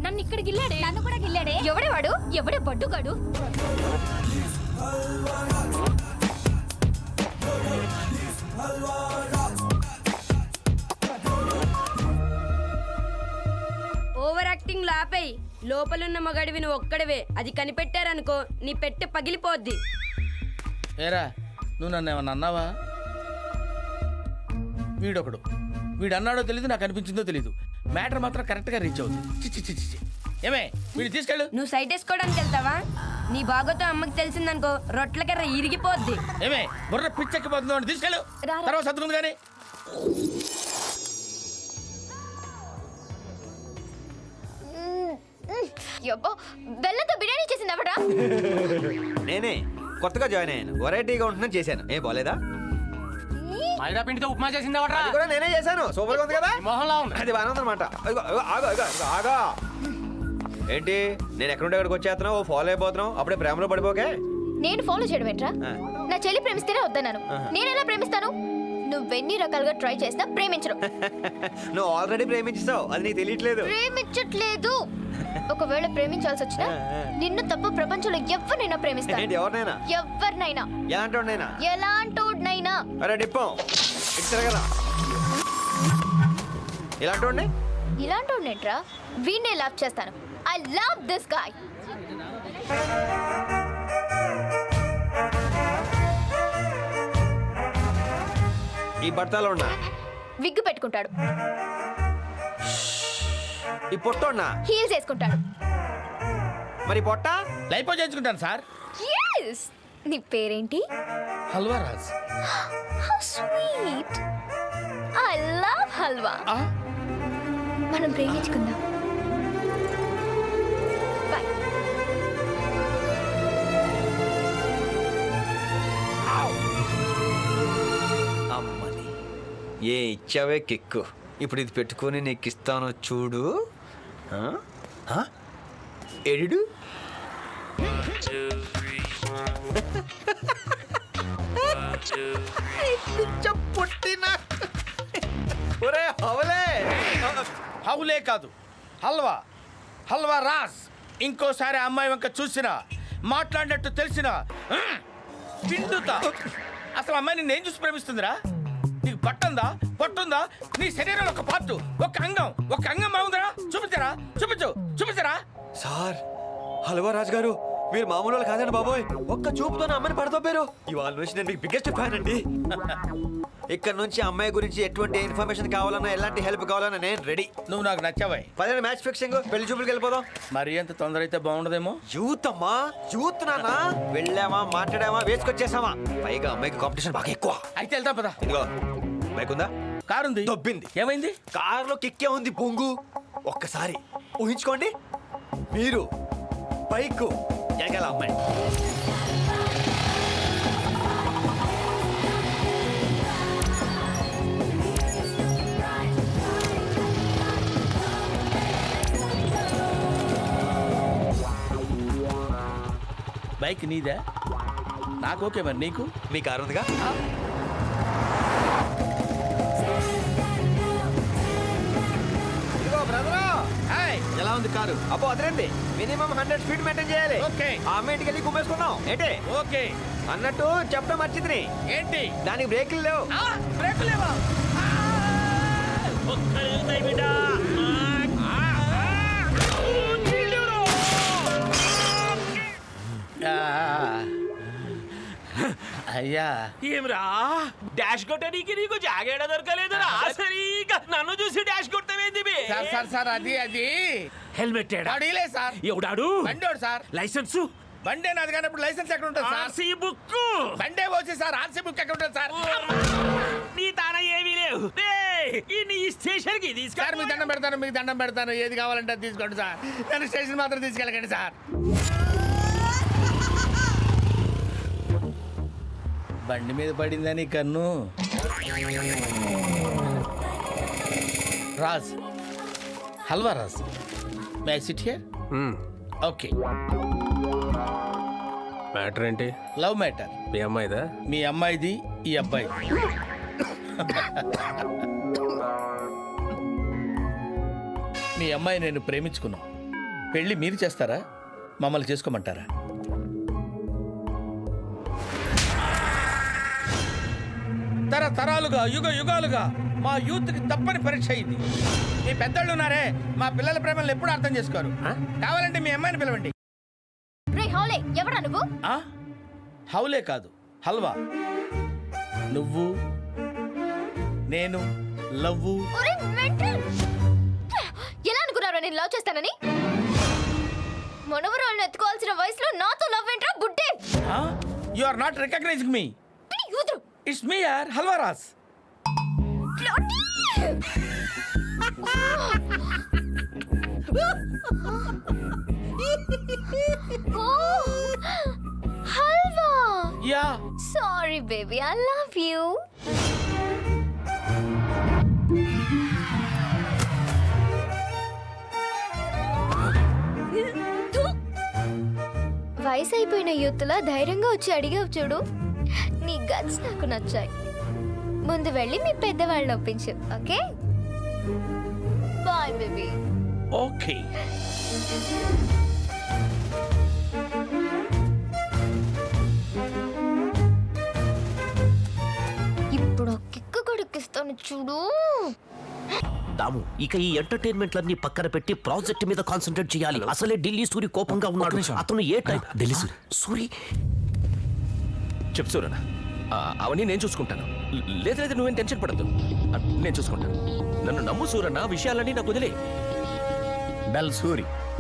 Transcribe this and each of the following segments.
నన్ను ఇక్కడ గిల్లాడే. నన్ను కూడా గిల్లాడే. ఎవడే వాడు? ఎవడే బడ్డుగాడు? Over acting లాపేయి. లోపలున్న మగాడివి నువ్వు ఒక్కడివే. అది కనిపెట్టారనుకో నీ పెట్టె పగిలిపోద్ది. ఏరా నువ్వు నన్ను ఏమన్నా అన్నావా? వీడొకడు, వీడు అన్నాడో తెలీదు, నాకు అనిపించిందో తెలీదు. మ్యాటర్ మాత్రం కరెక్ట్గా రీచ్ అవుతుంది. చిచ్చి చిచ్చి చిచ్చి. ఏమే వీడు తీసుకెళ్ళు. నువ్వు సైట్ వేసుకోవడానికి వెళ్తావా? నీ బాగోతో అమ్మకి తెలిసిందనుకో రొట్ల కర్ర ఇరిగిపోద్ది. ఏమే బుర్ర పిచ్చెక్కిపోతుందో అని తీసుకెళ్ళు. తర్వాత సర్దుకుంది కానీ. బెల్లంతో బిర్యానీ చేసింది ఎవడా? నేనే కొత్తగా జాయిన్ అయ్యాను. వెరైటీగా ఉంటుందని చేశాను. ఏం బాలేదా? మైదా పిండితో ఉప్మా చేసింది ఎవరా? అది కూడా నేనే చేశాను. సూపర్ గా ఉంది కదా? మొహంలా ఉంది. అది బాగానే ఉందన్నమాట. ఆగా ఏంటి నేను ఎక్కడుంటే ఎక్కడికి వచ్చేస్తున్నావు? ఫాలో అయిపోతున్నావు. అప్పుడే ప్రేమలో పడిపోకే. నేను ఫాలో చేయడం ఏంట్రా? నా చెల్లి ప్రేమిస్తేనే వద్దన్నాను. నేను ఎలా ప్రేమిస్తాను? నువ్వెన్ని రకాలుగా ట్రై చేసినా ప్రేమించడం. నువ్వు ఆల్రెడీ ప్రేమించావు, అది నీకు తెలియట్లేదు. ప్రేమించట్లేదు. ఒకవేళ ప్రేమించాల్సి వచ్చినా నిన్ను తప్ప ప్రపంచంలో ఎవరినైనా ప్రేమిస్తాను. ఏంటి ఎవరినైనా? ఎవరినైనా. ఎలాంటోడినైనా? ఎలాంటోడినైనా. అరే డిప్పం ఇటు తిరగరా. ఇలాంటోడిని? ఇలాంటోడినేంట్రా? వీణ్ణే లవ్ చేస్తాను. I love this guy. ఈ బట్టలో ఉన్నా విగ్గు పెట్టుకుంటాడు. ఈ పొట్టోన్నా హీల్స్ వేసుకుంటాడు. మరి పొట్ట లైఫ్ చేయించుకుంటాను సార్. yes నీ పేరేంటి? Halwa Raj. how sweet. I love halwa. మనం ప్రేమించుకుందాం. Bye. అమ్మని ఏ ఇచ్చావే కిక్కు. ఇప్పుడు ఇది పెట్టుకొని నీకు ఇస్తాను చూడు. ఎడు హౌలే కాదు హల్వా. హల్వా రాజ్. ఇంకోసారి అమ్మాయి వంక చూసినా మాట్లాడినట్టు తెలిసినా పిండుతా. అసలు అమ్మాయి నిన్ను ఏం చూసి ప్రేమిస్తుందిరా? నీకు పట్టుందా పొట్టుందా? నీ శరీరంలో ఒక పార్ట్, ఒక అంగం బాగుందిరా? చూపించరా, చూపించరా. సార్ హల్వా రాజు గారు మీరు మామూలు వాళ్ళు కాదండి బాబోయ్. ఒక్క చూపుతో అమ్మని పడతోపారు. ఇవాళ నుంచి నేను మీకు బిగ్గెస్ట్ ఫ్యాన్ అండి. ఇక్కడ నుంచి అమ్మాయి గురించి ఎటువంటి ఇన్ఫర్మేషన్ కావాలన్నా ఎలాంటి హెల్ప్ కావాలన్నా నేను రెడీ. నువ్వు నాకు నచ్చావా? పదండి మ్యాచ్ ఫిక్సింగ్, పెళ్లి చూపులకు వెళ్ళిపోదాం. మరి ఎంత తొందర అయితే బాగుండదేమో. యూత్ అమ్మా, యూత్ నాన్న. వెళ్ళామా మాట్లాడామా వేసుకొచ్చేసామా. పైగా అమ్మాయికి కాంపిటీషన్ బాగా ఎక్కువ. అయితే వెళ్తాం పదా. ఇదిగో బైక్ ఉందా? కారు ఉంది. దొబ్బింది. ఏమైంది? కారులో కిక్కే ఉంది బొంగు. ఒక్కసారి ఊహించుకోండి, మీరు బైక్ ఎగల అమ్మాయి. బైక్ నీదా? నాకు ఓకే. మరి నీకు? మీ కారు ఉందిగా. ఇదిగో బ్రదరు. హాయ్, ఎలా ఉంది కారు? అబ్బో అదేంటి, మినిమం 100 స్పీడ్ మెయింటైన్ చేయాలి. ఓకే. ఆ అమ్మాయికి వెళ్ళి కుమ్మేసుకుందాం ఏంటి? ఓకే. అన్నట్టు చెప్పడం మర్చిద్ది. ఏంటి? దానికి బ్రేకులు లేవు. బ్రేక్ లేవా? అయ్యా ఏమ్రా డాష్ కొట్టడానికి నీకు జాగేడ దొరకలేదురా? సరిగా నన్ను చూసి డాష్ కొట్టవేంది? సార్ అది హెల్మెట్ అడిలే సార్. ఎవడాడు? బండోడు సార్. లైసెన్స్ బండే నాది కానీ ఇప్పుడు లైసెన్స్ ఎక్కడ ఉంటుంది సార్? RC book. బండే పోసి సార్ ఆర్సీ బుక్ ఎక్కడ ఉంటుంది సార్? నీ తాన ఏమీ లేవు. నీ స్టేషన్ కి సార్ మీకు దండం పెడతాను ఏది కావాలంటే అది తీసుకోండి సార్. నన్ను స్టేషన్ మాత్రం తీసుకెళ్ళకండి సార్. బండి మీద పడిందని కన్ను. Raj, Halwa Raj, may I sit here? Okay. Matter ఏంటి? Love matter. మీ అమ్మాయిదా? మీ అమ్మాయిది, ఈ అబ్బాయి. మీ అమ్మాయి నేను ప్రేమించుకున్నాం. పెళ్లి మీరు చేస్తారా మమ్మల్ని చేసుకోమంటారా? తరతరాలుగా యుగ యుగాలుగా మా యూత్కి తప్పని పరీక్ష అయింది. మీ పెద్దళ్ళు ఉన్నారే, మా పిల్లల ప్రేమలను ఎప్పుడు అర్థం చేసుకోరు. కావాలంటే మీ అమ్మాయిని పిలవండి. రే హౌలే, ఎవడా నువ్వు? ఆ? హౌలే కాదు, హల్వా. నువ్వు నేను లవ్వు. ఒరే మెంటల్! ఎలా అనుకున్నారో నేను లవ్ చేస్తానని? మనవరాలను ఎత్తుకోవాల్సిన వయసులో నాతో లవ్ ఏంట్రా గుడ్డే? You are not recognizing me. యూదురు ఇట్స్ మీ యార్, Halwa Raj. Halwa. Yeah. Sorry baby, I love you. వయసు అయిపోయిన యూత్లా ధైర్యంగా వచ్చి అడిగావు చూడు, నీ గట్స్ నాకు నచ్చాయి. ముందు వెళ్ళి మీ పెద్దవాళ్ళని ఒప్పించు, ఓకే? Bye baby. ఓకే. ఇప్పుడు కిక్కు కొడుకిస్తాను చూడు. దాము, ఇక ఈ ఎంటర్టైన్మెంట్లన్నీ పక్కన పెట్టి ప్రాజెక్ట్ మీద కాన్సంట్రేట్ చేయాలి. అసలే ఢిల్లీ సూరి కోపంగా ఉన్నాడు. అతను ఏ టైప్? ఢిల్లీ సూరి చెప్పు సూరన్న, అవన్నీ నేను చూసుకుంటాను. లేదు లేదు, నువ్వేం టెన్షన్ పడద్దు, నేను చూసుకుంటాను. నన్ను నమ్ము సూరన్న, విషయాలన్నీ నాకు వదిలే.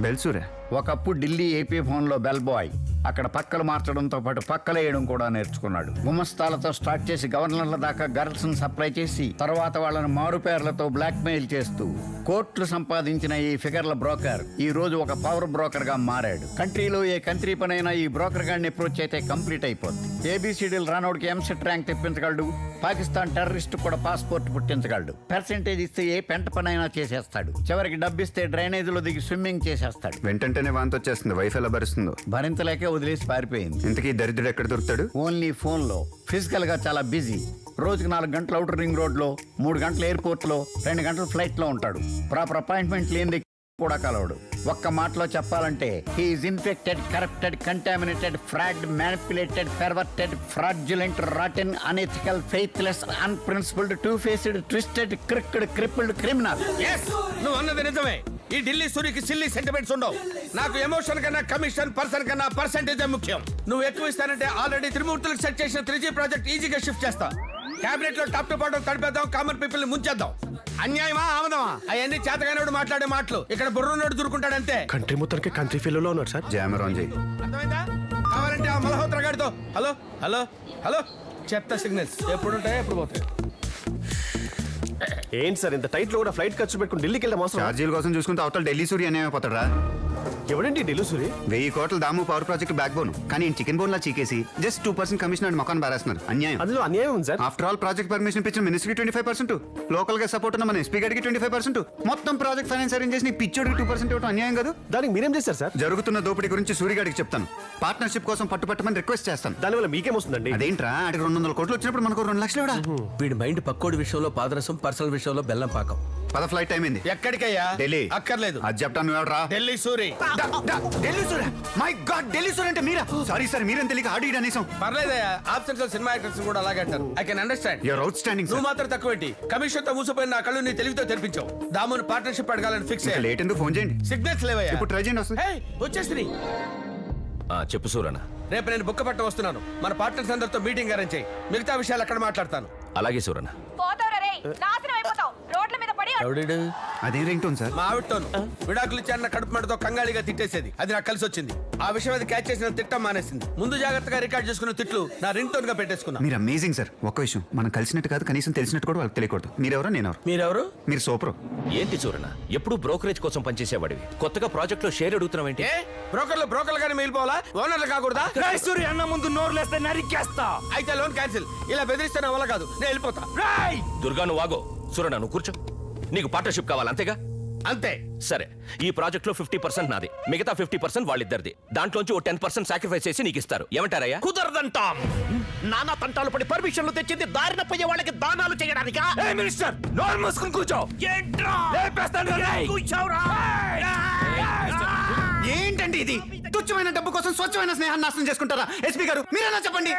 బెల్సూరే ఒకప్పుడు ఢిల్లీ ఏపీ ఫోన్లో బెల్ బాయ్. అక్కడ పక్కలు మార్చడంతో పాటు పక్కలేయడం కూడా నేర్చుకున్నాడు. గుమస్తాలతో స్టార్ట్ చేసి గవర్నర్ల దాకా గర్ల్స్ సప్లై చేసి తర్వాత వాళ్ళని మారుపేర్లతో బ్లాక్ మెయిల్ చేస్తూ కోట్లు సంపాదించిన ఈ ఫిగర్ల బ్రోకర్ ఈ రోజు ఒక పవర్ బ్రోకర్ గా మారాడు. కంట్రీలో ఏ కంట్రీ పనైనా ఈ బ్రోకర్ గాడిని అప్రోచ్ అయితే కంప్లీట్ అయిపోద్ది. ఏబిసిడీలు రానోడికి ఎంసెట్ ర్యాంక్ తెప్పించగలడు. పాకిస్తాన్ టెర్రరిస్ట్ కూడా పాస్పోర్ట్ పుట్టించగలడు. పర్సెంటేజ్ ఇస్తే ఏ పెంట పనైనా చేసేస్తాడు. చివరికి డబ్బిస్తే డ్రైనేజీలో దిగి స్విమ్మింగ్ చేసేస్తాడు. వెంటనే వాంతి వచ్చేస్తుంది. వైఫ్ ఎలా భరిస్తుందో భరించలేకే వదిలేసి పారిపోయింది. ఇంతకీ దరిద్రుడు ఎక్కడ దొరుకుతాడు? ఓన్లీ ఫోన్ లో. ఫిజికల్ గా చాలా బిజీ. రోజుకి 4 గంటలు అవుటర్ రింగ్ రోడ్ లో, 3 గంటలు ఎయిర్పోర్ట్ లో, 2 గంటలు ఫ్లైట్ లో ఉంటాడు. ప్రాపర్ అపాయింట్మెంట్ లేని కూడా కలవడు. ఒక్క మాటలో చెప్పాలంటే he's infected, corrupted, contaminated, fraud, manipulated, perverted, fraudulent, rotten, unethical, faithless, unprincipled, two faced, twisted, crooked, crippled criminal. నువ్వు అన్నది నిజమే. ఈ ఢిల్లీ సూరికి సిల్లీ సెంటిమెంట్స్ ఉండవు. నాకు ఎమోషన్ కన్నా కమిషన్, పర్సన్ కన్నా పర్సెంటేజ్ ముఖ్యం. నువ్వు ఎక్కువ ఇస్తానంటే ఆల్రెడీ త్రిమూర్తులకు సెట్ చేసిన 3G ప్రాజెక్ట్ ఈజీగా షిఫ్ట్ చేస్తా. క్యాబినెట్ లో టాప్ టు బాటం తడిపేద్దాం, కామన్ పీపుల్ ని ముంచేద్దాం. అన్యాయమా ఆమదమా అవన్నీ చేతగానోడు మాట్లాడే మాటలు. ఇక్కడ బుర్రున్నోడు దూరుకుంటాడంతే. కంట్రీ మొత్తానికి కంట్రీ ఫీల్లో ఉన్నాడు సార్. జామరాన్ జై. అర్థమైందా? కావాలంటే ఆ మల్హోత్రా గాడితో హలో హలో హలో చెత్త సిగ్నల్స్ ఎప్పుడుంటాయో ఎప్పుడు పోతాయి. ఏంటి సార్ ఇంత టైట్ లో కూడా ఫ్లైట్ ఖర్చు పెట్టుకుని ఢిల్లీకి వెళ్ళడం అవసరం? ఛార్జీల కోసం చూసుకుంటే అవతల ఢిల్లీ సూర్య అయిపోతాడా? ఎవడండి ఢిల్లీ సూరి? 1000 కోట్ల దాము పవర్ ప్రాజెక్ట్ బ్యాక్ బోన్. కానీ చికెన్ బోన్ లా చీకేసి జస్ట్ 2% కమిషన్ అని మొఖాన్ని బారేస్తున్నారు. అన్యాయం. అందులో అన్యాయం ఉంది sir. After all project permission ఇచ్చిన మినిస్ట్రీ 25%, లోకల్ గా సపోర్ట్ ఉన్న మన ఎస్పీ గడికి 25%, మొత్తం ప్రాజెక్ట్ ఫైనాన్స్ అరేంజ్ చేసి పిచ్చోడికి 2% ఇవ్వడం అన్యాయం కాదు? దానికి మీరేం చేస్తారు సార్? జరుగుతున్న దోపిడీ గురించి సూర్యగాడికి చెప్తాను. పార్ట్నర్షిప్ కోసం పట్టుపట్టమని రిక్వెస్ట్ చేస్తాను. దానివల్ల మీకేమొస్తుందండి? అదేంట్రా, అడిగి 200 కోట్లు వచ్చినప్పుడు మనకు 2 లక్షలు ఇవ్వడా? వీడి మైండ్ పక్కోడి విషయంలో పాదరసం, పర్సనల్ విషయంలో బెల్లం పాకం. పద ఫ్లైట్ టైం అయింది. ఎక్కడికయ్యా? ఢిల్లీ. అక్కర్లేదు. అది చెప్తాను, నువ్వు ఎవడరా? ఢిల్లీ సూరి. ఢిల్లీ సూర్య. మై గాడ్, ఢిల్లీ సూర్య అంటే మీరా? సారీ సార్, మీరేం తెలియక హార్డ్ ఈడ్ అనేసాం. పర్లేదయ్యా, ఆబ్సెన్స్ సినిమా యాక్టర్స్ కూడా అలాగే అంటారు. I can understand. You're outstanding. నువ్వు మాత్రం తక్కువేంటి? కమిషన్ తో మూసిపోయిన నా కళ్ళు నీ తెలివితో తెరిపించావు. దాముని పార్ట్నర్షిప్ అడగాలని ఫిక్స్ అయ్యా. లేట్ ఎందుకు? ఫోన్ చేయండి. సిగ్నల్స్ లేవయ్యా. ఇప్పుడు ట్రై చేయండి, వస్తుంది. వచ్చేసి చెప్పు సూరన్న. రేపు నేను బుక్క పట్ట వస్తున్నాను. మన పార్ట్నర్స్ అందరితో మీటింగ్ అరేంజ్ చేయి. మిగతా విషయాలు అక్కడ మాట్లాడతాను. అలాగే సూరన్న. అదే రింగ్ టోన్ సార్. మా ఆవిడతోను విడాకులు ఇచ్చారన్న కడుపు మంటతో కంగాళిగా తిట్టేసేది. అది నాకు కలిసి వచ్చింది. ఆ విషయం అది క్యాచ్ చేసిన తిట్టం మానేసింది. ముందు జాగ్రత్తగా రికార్డ్ చేసుకున్న తిట్లు నా రింగ్ టోన్ గా పెట్టేసుకున్నా. మీరు అమేజింగ్ సార్. ఒక్క విషయం, మనం కలిసినట్టు కాదు, కనీసం తెలిసినట్టు కూడా వాళ్ళకి తెలియకూడదు. మీరెవరో నేనెవరు? మీరెవరు? మీరు సూపర్. ఏంటి సూరన్న, ఎప్పుడు బ్రోకరేజ్ కోసం పనిచేసేవాడివి, కొత్తగా ప్రాజెక్ట్ లో షేర్ అడుగుతున్నావు ఏంటి? ఏ బ్రోకర్లు గానీ మిగిలిపోవాలా? ఓనర్లు కాకూడదా? అన్న ముందు నోరు లేస్తే నరికేస్తా. అయితే లోన్ క్యాన్సిల్. ఇలా బెదిరిస్తే నా వల్ల కాదు, నేను వెళ్ళిపోతా. దుర్గా నువ్వు ఆగో. సూరన్న నువ్వు కూర్చో. నీకు పార్ట్నర్షిప్ కావాలి అంతేగా? అంతే. సరే, ఈ ప్రాజెక్ట్ లో 50% నాది, మిగతా 50% వాళ్ళిద్దరిది. దాంట్లోంచి ఓ 10% సాక్రిఫైస్ చేసి నీకు ఇస్తారు. ఏమంటారయ్యా? కుదరదంటాం. నానా తంటాలు పడి పర్మిషన్లు తెచ్చింది దారిన పోయే వాళ్ళకి దానాలు చేయడానికా? మినిస్టర్, నోరు మూసుకుని కూర్చో. ఏంట్రా లేపేస్తాను. కూర్చోరా. ఏంటండి ఇది? తుచ్చమైన డబ్బు కోసం స్వచ్ఛమైన స్నేహాన్ని నాశనం చేసుకుంటారా? ఎస్పీ గారు మీరేనా చెప్పండి.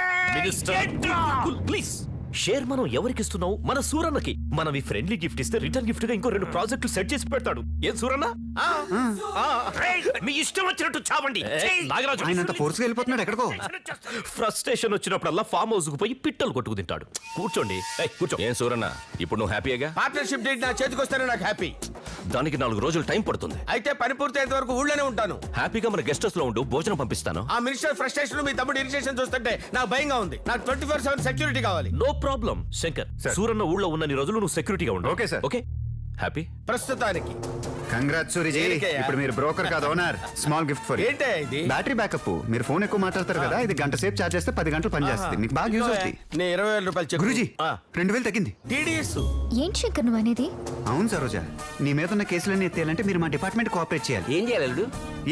ప్లీజ్ షేర్ మనం ఎవరికి ఇస్తున్నావు? మన సూరన్నకి. మనం ఈ ఫ్రెండ్లీ గిఫ్ట్ ఇస్తే రిటర్న్ గిఫ్ట్ గా ఇంకో 2 ప్రాజెక్టులు సెట్ చేసి పెడతాడు. ఏం సూరన్న? మీ ఇష్టం వచ్చినట్టు చావండి. నాగరాజు ఆయన అంత ఫోర్స్ గా వెళ్ళిపోతున్నాడు ఎక్కడికో. ఫ్రస్ట్రేషన్ వచ్చినప్పుడల్లా ఫామ్ హౌస్ కు పోయి పిట్టలు కొట్టుకు తింటాడు. కూర్చోండి. కూర్చో. ఏం సూరన్న ఇప్పుడు నువ్వు హ్యాపీగా? పార్ట్నర్షిప్ డేట్ నా చేతికి వస్తేనే నాకు హ్యాపీ. దానికి 4 రోజులు టైం పడుతుంది. అయితే పని పూర్తయ్యేంత వరకు ఊళ్ళోనే ఉంటాను. హ్యాపీగా మన గెస్ట్ హౌస్ లో ఉండు, భోజనం పంపిస్తాను. ఆ మినిస్టర్ ఫ్రస్ట్రేషన్ మీ తమ్ముడు ఇరిటేషన్ చూస్తుంటే నాకు భయంగా ఉంది. నాకు 24/7 సెక్యూరిటీ కావాలి. No problem Shankar. సూరన్న ఊళ్ళో ఉన్నన్ని రోజులు నువ్వు సెక్యూరిటీగా ఉండు. Okay sir. Okay happy. ప్రస్తుతానికి కంగ్రాట్స్ సూరిజీ. దేనికయ్యా? ఇప్పుడు మీరు బ్రోకర్ కాదు ఓనర్. స్మాల్ గిఫ్ట్ ఫర్ ఏంటే ఇది? Battery backup. మీరు ఫోన్ ఎక్కువ మాట్లాడతారు కదా, ఇది గంట సేపు చార్జ్ చేస్తే 10 గంటలు పనిచేస్తుంది. మీకు బాగా యూజ్ అవుతుంది. నేను 20,000 రూపాయలు చెక్. గురూజీ 2000 తగ్గింది. టీడీఎస్ ఏంటి శంకర్ నువ్వు అనేది? అవును సరోజా, నీ మీద ఉన్న కేసులన్నీ ఎత్తేయాలంటే మీరు మా డిపార్ట్మెంట్ కోఆపరేట్ చేయాలి. ఏం చేయాలి?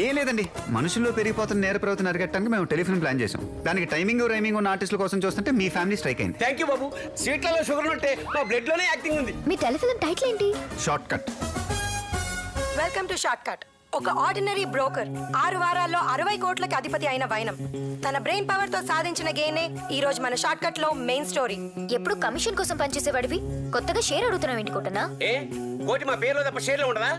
ఏం లేదండి, మనుషుల్లో పెరిగిపోతున్న నేర ప్రవర్తన అరికట్టడానికి మేము టెలిఫోన్ ప్లాన్ చేసాం. దానికి టైమింగ్ రైమింగ్ ఉన్న ఆర్టిస్టుల కోసం చూస్తుంటే మీ ఫ్యామిలీ స్ట్రైక్ అయింది. థ్యాంక్ యూ బాబు. సీట్లలో షుగర్ ఉంటే మా బ్లడ్ లోనే యాక్టింగ్ ఉంది. మీ టెలిఫిల్మ్ టైటిల్ ఏంటి? Short cut. Welcome to short cut. ఒక ఆర్డినరీ బ్రోకర్ 6 వారాల్లో 60 కోట్లకి అధిపతి అయిన వైనం తన బ్రెయిన్ పవర్ తో సాధించిన గేనే ఈ రోజు మన షార్ట్ కట్ లో మెయిన్ స్టోరీ. ఎప్పుడు కమిషన్ కోసం పనిచేసేవాడివి కొత్తగా షేర్ అడుగుతున్నావు ఏంటి కొట్టనా? ఏ కోటి మా పేరులో తప్ప షేర్లో ఉండదా?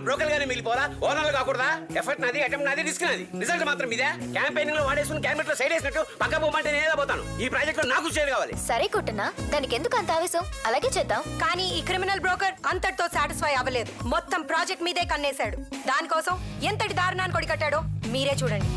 బ్రోకర్ గానే మిగిలిపోరా? ఓనర్లు కాకూడదా? ఎఫర్ట్ నాది, అటెంప్ట్ నాది, రిస్క్ నాది. రిజల్ట్ మాత్రం మీదే. క్యాంపెయినింగ్ లో వాడేసుకుని క్యాబినెట్ లో సైడ్ వేసినట్టు పక్క పోమంటే నేనే పోతాను. ఈ ప్రాజెక్ట్ లో నాకు షేర్ కావాలి. సరే కొట్టనా, దానికి ఎందుకు అంత ఆవేశం? అలాగే చేద్దాం. కానీ ఈ క్రిమినల్ బ్రోకర్ అంతటితో సాటిస్ఫై అవ్వలేదు. మొత్తం ప్రాజెక్ట్ మీదే కన్నేశాడు. దానికోసం ఎంతటి దారుణాన్ని కొడికట్టాడో మీరే చూడండి.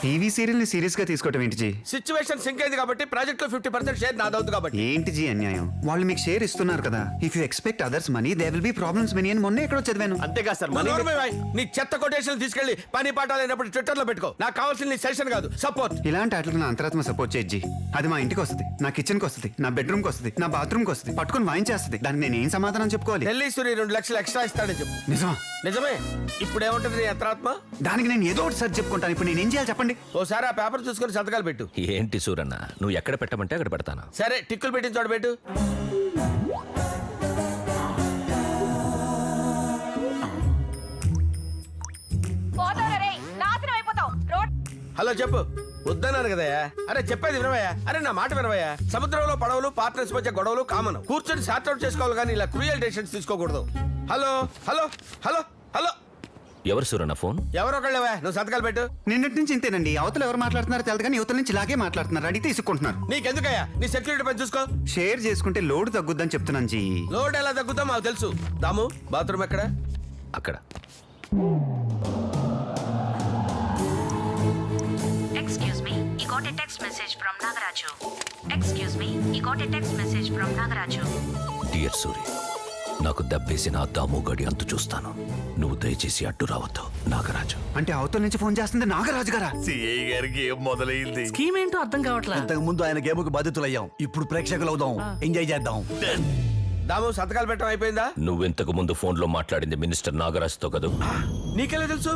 టీవీ సీరియల్ ని సీరియస్ గా తీసుకోవటం ఏంటి జీ? సిచ్యువేషన్ సింక్ అయింది కాబట్టి ప్రాజెక్ట్ లో 50% షేర్ నాదవుతుంది కాబట్టి. ఏంటి జీ అన్యాయం? వాళ్ళు మీకు షేర్ ఇస్తున్నారు కదా. If you expect others money they will be problems many అని మొన్న ఎక్కడో చదివాను. అంతేగా సార్. నువ్వు నోరు మూయ్. నీ చెత్త కొటేషన్ తీసుకెళ్లి పని పాట లేనప్పుడు ట్విట్టర్ లో పెట్టుకో. నాకు కావాల్సిన నీ సెషన్ కాదు, సపోర్ట్. ఇలాంటి ఆటలకు నా అంతరాత్మ సపోర్ట్ చేయొచ్చు జీ. అది మా ఇంటికి వస్తుంది, నా కిచెన్ కి వస్తుంది, నా బెడ్రూమ్ కి వస్తుంది, నా బాత్రూమ్ కి వస్తుంది, పట్టుకొని వాయించేస్తుంది. దానికి నేను ఏం సమాధానం చెప్పుకోవాలి? ఢిల్లీ సూరి 2 లక్షలు ఎక్స్ట్రా ఇస్తాడని చెప్పు. నిజమా? నిజమే. ఇప్పుడు ఏముంటది నీ అంతరాత్మ? దానికి నేను ఏదో ఒకటి సార్ చెప్పుకుంటాను. ఇప్పుడు నేను ఏం చేయాలి చెప్పండి? ఓసారి ఆ పేపర్ చూసుకొని సంతకాలు పెట్టు. ఏంటి సూరన్న, నువ్వు ఎక్కడ పెట్టమంటే అక్కడ పెడతాను. సరే, టిక్కులు పెట్టిన చోట పెట్టు. హలో చెప్పు. వద్దన్నారు కదయ్యా. అరే చెప్పేది వినవయ్యా. అరే నా మాట వినవయ్యా. సముద్రంలో పడవలు పార్ట్నర్స్ మధ్య గొడవలు కామన్. కూర్చొని సార్ట్ అవుట్ చేసుకోవాలి కానీ ఇలా క్రూయల్ డెసిషన్స్ తీసుకోకూడదు. Hello hello hello hello. ఎవరు సూరన్న ఫోన్? ఎవరొకళ్ళవా, నువ్వు సంతకాలు పెట్టు. నిన్నటి నుంచి ఇంతేనండి. అవతల ఎవరు మాట్లాడుతున్నారో తెలియదు కానీ యువతల నుంచి ఇలాగే మాట్లాడుతున్నారు. అడిగితే ఇసుక్కుంటున్నారు. నీకెందుకయ్యా? నీ సెక్యూరిటీ పని చూసుకో. షేర్ చేసుకుంటే లోడ్ తగ్గుద్దని చెప్తున్నాను జీ. లోడ్ ఎలా తగ్గుతాం మాకు తెలుసు. దాము బాత్రూమ్ ఎక్కడ? అక్కడ. Excuse me, you got a text message from Nagaraju. Excuse me, you got a text message from Nagaraju. Dear Suri, నాకు దెబ్బేసిన ఆ దామోగడి అంతు చూస్తాను. నువ్వు దయచేసి అడ్డు రావద్దు. నాగరాజు. అంటే అవతల నుంచి ఫోన్ చేస్తుంది నాగరాజు గారా? సిఐ గారికి ఏం మొదలైంది? స్కీమ్ ఏంటో అర్థం కావట్లేదు. ఇంతకు ముందు ఆయన గేముకు బాధితులయ్యాం, ఇప్పుడు ప్రేక్షకులు అవుదాం, ఎంజాయ్ చేద్దాం. దాము సంతకాలు పెట్టడం అయిపోయిందా? నువ్వెంతకు ముందు ఫోన్లో మాట్లాడింది మినిస్టర్ నాగరాజుతో కదూ? నీకెలా తెలుసు?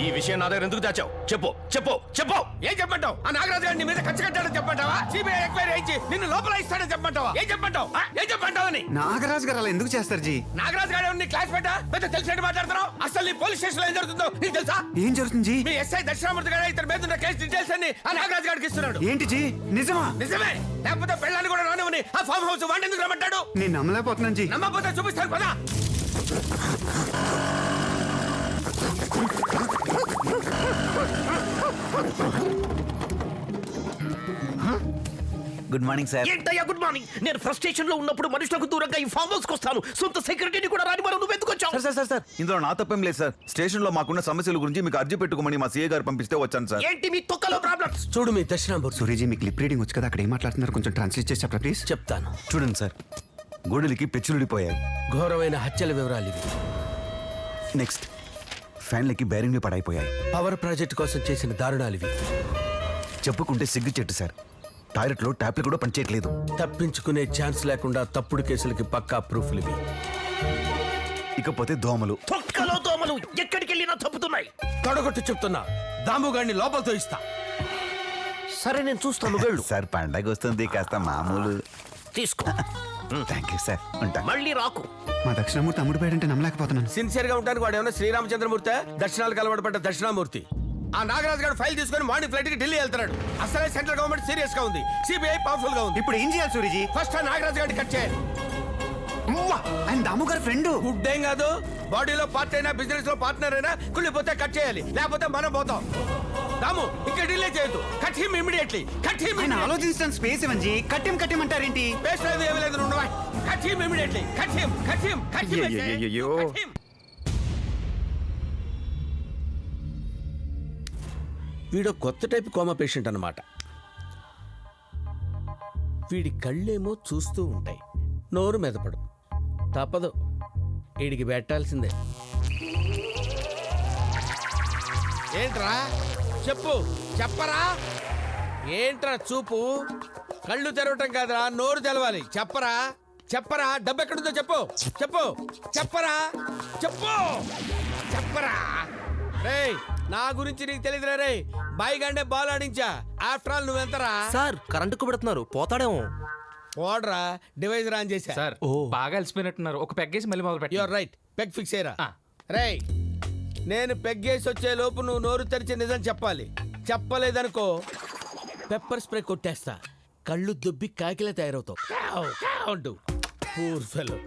ఈ విషయం నా దగ్గర ఎందుకు దాచావు? చెప్పు చెప్పు చెప్పు. ఏం చెప్పంటావు? ఆ నాగరాజు గారిని మీద ఖర్చు కట్టాడని చెప్పంటావా? సిబిఐ ఎంక్వైరీ అయించి నిన్ను లోపల ఇస్తాడని చెప్పంటావా? ఏం చెప్పంటావు? ఏం చెప్పంటావు అని? నాగరాజు గారు అలా ఎందుకు చేస్తారు జీ? నాగరాజు గారు నీ క్లాస్ పెట్టా పెద్ద తెలిసినట్టు మాట్లాడుతున్నావు. అసలు నీ పోలీస్ స్టేషన్ లో ఏం జరుగుతుందో నీకు తెలుసా? ఏం జరుగుతుంది జీ? మీ ఎస్ఐ దక్షిణామూర్తి గారు ఇతని మీద ఉన్న కేసు డీటెయిల్స్ అన్ని ఆ నాగరాజు గారికి ఇస్తున్నాడు. ఏంటి జీ? నిజమా? నిజమే. లేకపోతే పెళ్ళాన్ని కూడా రానివ్వని ఆ ఫామ్ హౌస్ వాడిని ఎందుకు రమ్మంటాడు? నేను నమ్మలేకపోతున్నాను జీ. నమ్మకపోతే చూపిస్తాను పదా. Good morning sir. ఏంటయ్యా గుడ్ మార్నింగ్? నేను ఫ్రస్ట్రేషన్ లో ఉన్నప్పుడు మనుషులకు దూరంగా ఈ ఫామ్ హౌస్ వస్తాను. సొంత సెక్యూరిటీని కూడా రాని నువ్వు ఎందుకు వచ్చావు? సార్ ఇందులో నా తప్పేం లేదు సార్. స్టేషన్ లో మాకున్న సమస్యల గురించి మీకు అర్జీ పెట్టుకోమని మా సీఏ గారు పంపిస్తే వచ్చాను సార్. ఏంటి మీ తొక్కలో ప్రాబ్లమ్స్? చూడు మీ దక్షిణామూర్తి, సూర్యజీ మీకు లిప్ రీడింగ్ వచ్చు కదా, అక్కడ ఏం మాట్లాడుతున్నారు కొంచెం ట్రాన్స్లేట్ చేసి చెప్పరా ప్లీజ్? చెప్తాను. చూడండి సార్, గోడలకి పెచ్చులుడిపోయాయి. ఘోరమైన హత్యల వివరాలు ఇవి. నెక్స్ట్ ఫ్యాన్లకి బేరింగ్లు పడైపోయాయి. పవర్ ప్రాజెక్ట్ కోసం చేసిన దారుణాలు ఇవి. చెప్పుకుంటే సిగ్గు చెట్టు సార్. టాయిలెట్ లో ట్యాప్లు కూడా పనిచేయట్లేదు. తప్పించుకునే ఛాన్స్ లేకుండా తప్పుడు కేసులకి పక్కా ప్రూఫ్లు ఇవి. ఇకపోతే దోమలు. తొక్కలో దోమలు ఎక్కడికి వెళ్ళినా తప్పుతున్నాయి. తొడగొట్టి చెప్తున్నా, దాము గారిని లోపలతో ఇస్తా. సరే నేను చూస్తాను, వెళ్ళు. సార్ పండగ వస్తుంది, కాస్త మామూలు తీసుకో. థ్యాంక్ యూ సార్ ఉంటా. మళ్ళీ రాకు. మా దక్షిణామూర్తి అమ్ముడు పోయాడంటే నమ్మలేకపోతున్నాను. సిన్సియర్ గా ఉంటానికి వాడు ఏమైనా శ్రీరామచంద్రమూర్తి దర్శనాలకు అలవాటు పడ్డ దక్షిణామూర్తి. ఆ నాగరాజు గారు ఫైల్ తీసుకొని మార్నింగ్ ఫ్లైట్ కి ఢిల్లీ వెళ్తున్నాడు. అసలే సెంట్రల్ గవర్నమెంట్ సీరియస్ గా ఉంది, సిబిఐ పవర్ఫుల్ గా ఉంది. ఇప్పుడు ఏం చేయాలి సూరిజీ? ఫస్ట్ ఆ నాగరాజు గారిని కట్ చేయాలి. అమ్మా, ఆయన దాము గారి ఫ్రెండ్. గుడ్ ఏం కాదు, బాడీలో పార్ట్ అయినా బిజినెస్ లో పార్ట్నర్ అయినా కుళ్ళిపోతే కట్ చేయాలి, లేకపోతే మనం పోతాం. దాము ఇక్కడ డిలే చేయొద్దు, cut him immediately, cut him. ఆయన ఆలోచించడం స్పేస్ ఇవ్వండి. కట్టిమంటారేంటి? బేస్ లేదు ఏమీ లేదు, నువ్వు cut him immediately, cut him, cut him, cut him, అయ్యయ్యయ్యో. Cut him. వీడు కొత్త టైప్ కోమా పేషెంట్ అన్నమాట. వీడి కళ్ళేమో చూస్తూ ఉంటాయి, నోరు మెదపడు. తప్పదు, వీడికి పెట్టాల్సిందే. ఏంట్రా చెప్పు, చెప్పరా. ఏంట్రా చూపు, కళ్ళు తెరవటం కాదురా, నోరు తెలవాలి. చెప్పరా, చెప్పరా. డబ్బు ఎక్కడుందో చెప్పు, చెప్పు, చెప్పరా, చెప్పు, చెప్పరా. రేయ్, నా గురించి నీకు తెలియదురా. రే బాయ్ గండే బాల్ ఆడించా. ఆఫ్టర్ ఆల్ నువ్వెంతరా? సార్ కరెంటుకు పెడుతున్నారు, పోతాడేమో. ఓడరా, డివైస్ రాన్ చేశా. సార్ బాగా అలసిపోయినట్టున్నారు, ఒక పెగ్గేసి మళ్ళీ మొదలు యువర్ రైట్, పెగ్ ఫిక్స్ అయ్యరా. రేయ్, నేను పెగ్గేసి వచ్చే లోపు నువ్వు నోరు తెరిచి నిజం చెప్పాలి. చెప్పలేదనుకో పెప్పర్ స్ప్రే కొట్టేస్తా, కళ్ళు దుబ్బి కాకిలా తయారవుతావు. కావ్, కావ్ అంటూ. Poor fellow.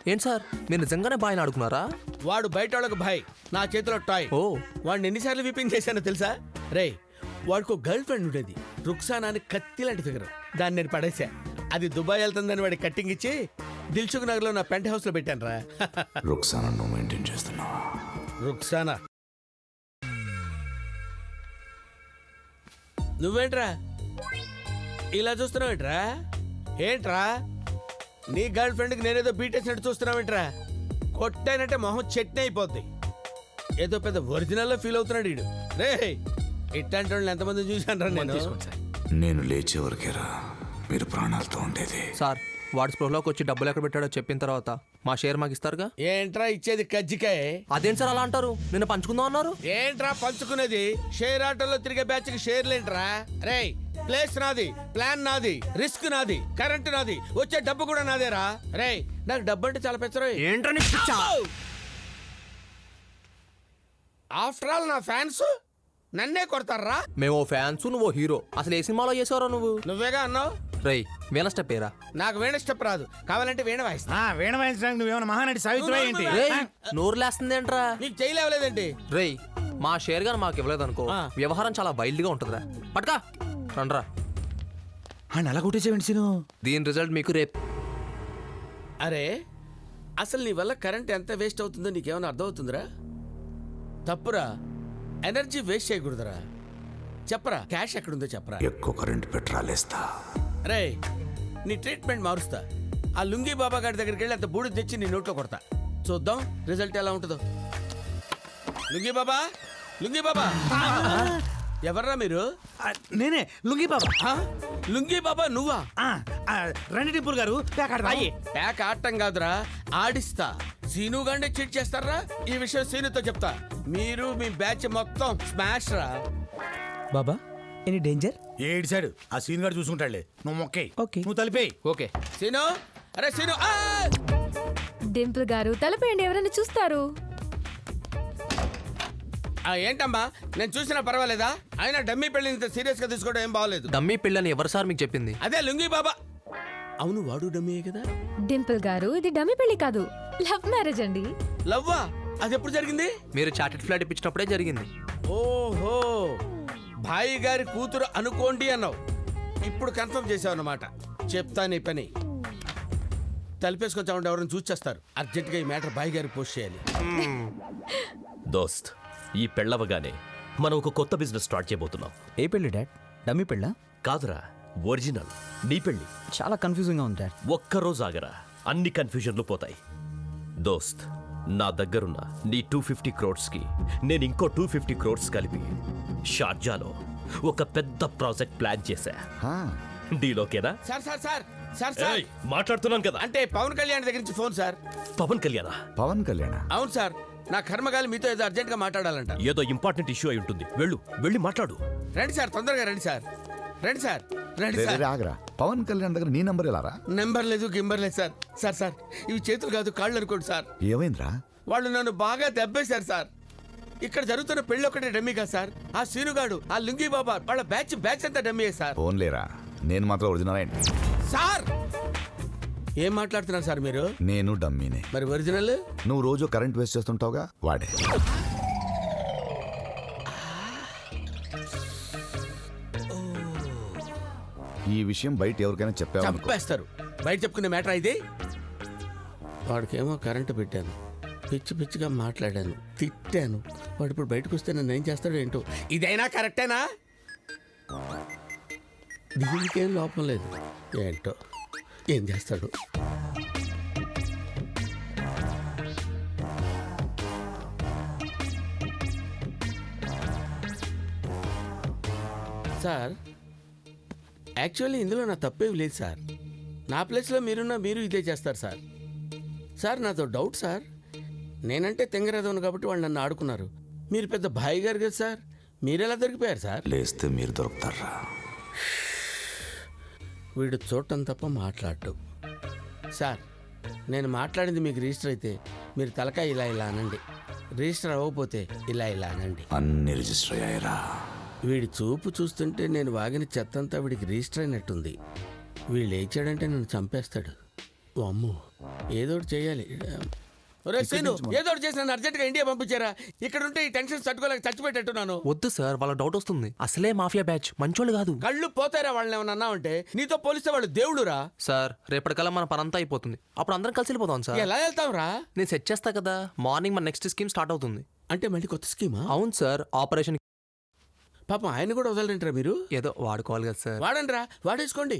ఏంటి సార్ మీరు నిజంగానే బాగా ఆడుకున్నారా? వాడు బయట వాళ్ళకి భయ్, నా చేతిలో టాయ్. ఓ, వాడిని ఎన్నిసార్లు విపింగ్ చేశానో తెలుసా? రేయ్, వాడికి ఒక గర్ల్ ఫ్రెండ్ ఉండేది, రుక్సానా అని కత్తి లాంటి ఫిగర్. దాన్ని నేను పడేసా. అది దుబాయ్ వెళ్తుందని వాడికి కట్టింగ్ ఇచ్చి దిల్సుఖ్ నగర్ లో నా పెంట్ హౌస్ లో పెట్టాను రా. రుక్సానా నువ్వు మెయింటైన్ చేస్తున్నావా? రుక్సానా నువ్వేంట్రా ఇలా చూస్తున్నావేంట్రా? ఏంట్రా నీ గర్ల్ ఫ్రెండ్కి నేనేదో బీటేసినట్టు చూస్తున్నావేంట్రా? కొట్టానంటే మొహం చట్నీ అయిపోద్ది. ఏదో పెద్ద ఒరిజినల్ లో ఫీల్ అవుతున్నాడు వీడు. రే ఇట్లాంటి వాళ్ళని ఎంతమంది చూశాను రా నేను. నేను లేచే వరకేరా మీరు ప్రాణాలతో ఉండేది. సార్ వాడి స్పృహలోకి వచ్చి డబ్బులు ఎక్కడ పెట్టాడో చెప్పిన తర్వాత మా షేర్ మాకు ఇస్తారుగా? ఏంట్రా ఇచ్చేది కజ్జికాయ? అదేంటి సార్ అలా అంటారు? నిన్న పంచుకుందాం అన్నారు. ఏంట్రా పంచుకునేది? షేర్ ఆటోలో తిరిగే బ్యాచ్ కి షేర్లేంట్రా? రే ప్లేస్ నాది, ప్లాన్ నాది, రిస్క్ నాది, కరెంట్ నాది, వచ్చే డబ్బు కూడా నాదేరా. రే నాకు డబ్బు అంటే చాలా పెచ్చరా. ఏంట్రా ఆఫ్టర్ ఆల్ నా ఫ్యాన్స్ నన్నే కొడతారా? మేము ఫ్యాన్స్, నువ్వు హీరో. అసలు ఏ సినిమాలో చేసావరా నువ్వు? నువ్వేగా అన్నావు. రై వీణ స్టెప్ ఏరా? నాకు వీణ స్టెప్ రాదు, కావాలంటే వీణ వాయిస్తా. వీణ వాయించడానికి నువ్వేమైనా మహానటి సావిత్రి ఏంటి? రేయ్ నోరు లేస్తుంది ఏంట్రా? నీకు చేయలేవలేదేంటి? రేయ్ మా షేర్ గారు మాకు ఇవ్వలేదు అనుకో, వ్యవహారం చాలా వైల్డ్ గా ఉంటుందిరా. పట్కా రండ్రా. అలా కొట్టేసేవండి సీను. దీని రిజల్ట్ మీకు రేపు. అరే అసలు నీ వల్ల కరెంట్ ఎంత వేస్ట్ అవుతుందో నీకేమైనా అర్థం అవుతుందిరా? తప్పురా, ఎనర్జీ వేస్ట్ చేయకూడదురా. చెప్పరా, క్యాష్ ఎక్కడుందో చెప్పరా. ఎక్కువ కరెంట్ పెట్రాలేస్తా. రే నీ ట్రీట్మెంట్ మారుస్తా. ఆ లుంగీ బాబా గారి దగ్గరికి వెళ్ళి అంత బూడి తెచ్చి నీ నోట్లో కొడతా. చూద్దాం రిజల్ట్ ఎలా ఉంటుందో. లుంగీ బాబా, లుంగీ బాబా. ఎవర్రా మీరు? నేనే లుంగి బాబా. లుంగీ బాబా నువ్వా? రండి టిప్పుల్ గారు, ప్యాక్ ఆడటం కాదురా, ఆడిస్తా. సీను గాండే చీట్ చేస్తారా? ఈ విషయం సీనుతో చెప్తా. మీరు మీ బ్యాచ్ మొత్తం స్మాష్ రా. బాబా ఎనీ డేంజర్? ఏడిసాడు, ఆ సీన్ గారు చూసుకుంటాడులే. నువ్వు మొక్కే, నువ్వు తలిపేయి. ఓకే సీను. అరే సీను. డింపుల్ గారు తలపేయండి, ఎవరైనా చూస్తారు. ఏంటమ్మా నేను చూసినా పర్వాలేదా? అయినా డమ్మీ పెళ్లి ఇంత సీరియస్ గా తీసుకోవడం ఏం బాగలేదు. డమ్మీ పెళ్ళని ఎవరు సార్ మీకు చెప్పింది? అదే లుంగీ బాబా. అవును వాడు డమ్మీయే కదా. డింపుల్ గారు ఇది డమ్మి పెళ్లి కాదు, లవ్ మ్యారేజ్ అండి. లవ్వా? అది ఎప్పుడు జరిగింది? మీరు చార్టెడ్ ఫ్లైట్ ఇప్పించినప్పుడే జరిగింది. ఓహో, భాయి గారి కూతురు అనుకోండి అన్నావు, ఇప్పుడు కన్ఫర్మ్ చేసావు అన్నమాట. చెప్తా నీ పని. తలిపేసుకొచ్చా ఉంటే ఎవరైనా చూచేస్తారు. అర్జెంట్గా ఈ మ్యాటర్ భాయి గారికి పోస్ట్ చేయాలి. దోస్త్ ఈ పెళ్ళవగానే మనం ఒక కొత్త బిజినెస్ స్టార్ట్ చేయబోతున్నాం. ఏ పెళ్లి డాడ్? డమ్మీ పెళ్ళా? కాదురా, ఒరిజినల్ నీ పెళ్ళి. చాలా కన్ఫ్యూజింగ్ గా ఉంది డాడ్. ఒక్కరోజు ఆగరా, అన్ని కన్ఫ్యూజన్లు పోతాయి. దోస్త్ నా దగ్గరున్న నీ 250 crores కి నేను ఇంకో 250 crores కలిపి షార్జాలో ఒక పెద్ద ప్రాజెక్ట్ ప్లాన్ చేశా. డీల్ ఓకేనా? Sir sir sir sir sir మాట్లాడుతున్నాను కదా. అంటే పవన్ కళ్యాణ్ దగ్గర నుంచి ఫోన్ సార్. పవన్ కళ్యాణా? పవన్ కళ్యాణ్? అవును సార్, నా కర్మగాలి మీతో ఏదో అర్జెంట్ గా మాట్లాడాలంట. ఏదో ఇంపార్టెంట్ ఇష్యూ అయి ఉంటుంది. వెళ్ళి మాట్లాడు. రండి సార్, తొందరగా రండి సార్. రండి సార్ రండి సార్ ఆగరా పవన్ కళ్యాణ్ దగ్గర నీ నంబర్ ఎలా రా నెంబర్ లేదు గింబర్ లేదు సార్ సార్ సార్ ఇవి చేతులు కాదు కాళ్ళు అనుకోండి సార్ ఏమైందిరా వాళ్ళు నన్ను బాగా దెబ్బేశారు సార్ ఇక్కడ జరుగుతున్న పెళ్లి ఒకటే డమ్మీ కదా సార్ ఆ సీనుగాడు ఆ లుంగీ బాబా వాళ్ళ బ్యాచ్ అంతా డమ్మీ సార్ ఫోన్ లేరా నేను మాత్రం ఒరిజినల్ అయింది సార్ ఏం మాట్లాడుతున్నారు సార్ మీరు నేను డమ్మీనే మరి ఒరిజినల్ నువ్వు రోజు కరెంట్ వేస్ట్ చేస్తుంటావుగా వాడే ఈ విషయం బయట ఎవరికైనా చెప్పావు చంపేస్తారు బయట చెప్పుకునే మ్యాటర్ అయితే వాడికేమో కరెంటు పెట్టాను పిచ్చి పిచ్చిగా మాట్లాడాను తిట్టాను వాడు ఇప్పుడు బయటకు వస్తే నన్ను ఏం చేస్తాడో ఏంటో ఇదైనా కరెక్టేనా దీనికేం లోపం లేదు ఏంటో ఏం చేస్తాడు సార్ యాక్చువల్లీ ఇందులో నా తప్పేం లేదు సార్ నా ప్లేస్లో మీరు ఇదే చేస్తారు సారు సార్ నాతో డౌట్ సార్ నేనంటే తెంగరేదవును కాబట్టి వాళ్ళు నన్ను ఆడుకున్నారు మీరు పెద్ద భాయి గారు కదా సార్ మీరెలా దొరికిపోయారు సార్ లేస్తే మీరు దొరుకుతారా వీడు చూడటం తప్ప మాట్లాడటం సార్ నేను మాట్లాడింది మీకు రిజిస్టర్ అయితే మీరు తలకాయ ఇలా అనండి రిజిస్టర్ అవ్వకపోతే ఇలా అనండి అన్ని రిజిస్టర్ అయ్యాయిరా వీడి చూపు చూస్తుంటే నేను వాగిన చెత్తంతా వీడికి రిజిస్టర్ అయినట్టుంది వీళ్ళు లేచాడంటే నన్ను చంపేస్తాడు ఓ అమ్మో ఏదోటి చేయాలి ఒరే సీను ఏదోటి చేసి నన్ను అర్జెంట్గా ఇండియా పంపించారా ఇక్కడ ఉంటే ఈ టెన్షన్ తట్టుకోలేక చచ్చిపెట్టేట్టున్నాను వద్దు సార్ వాళ్ళ డౌట్ వస్తుంది అసలే మాఫియా బ్యాచ్ మంచోళ్ళు కాదు కళ్ళు పోతారా వాళ్ళని ఏమన్నా అన్నావంటే నీతో పోలిస్తే వాళ్ళు దేవుడురా సార్ రేపటికల్లా మన పనంతా అయిపోతుంది అప్పుడు అందరం కలిసి వెళ్ళిపోతాం సార్ ఎలా వెళ్తావురా నేను సెట్ చేస్తా కదా మార్నింగ్ మన నెక్స్ట్ స్కీమ్ స్టార్ట్ అవుతుంది అంటే మళ్ళీ కొత్త స్కీమా అవును సార్ ఆపరేషన్ పాపం ఆయన కూడా వదలరంటారా మీరు ఏదో వాడుకోవాలి కదా సార్ వాడండిరా వాడేసుకోండి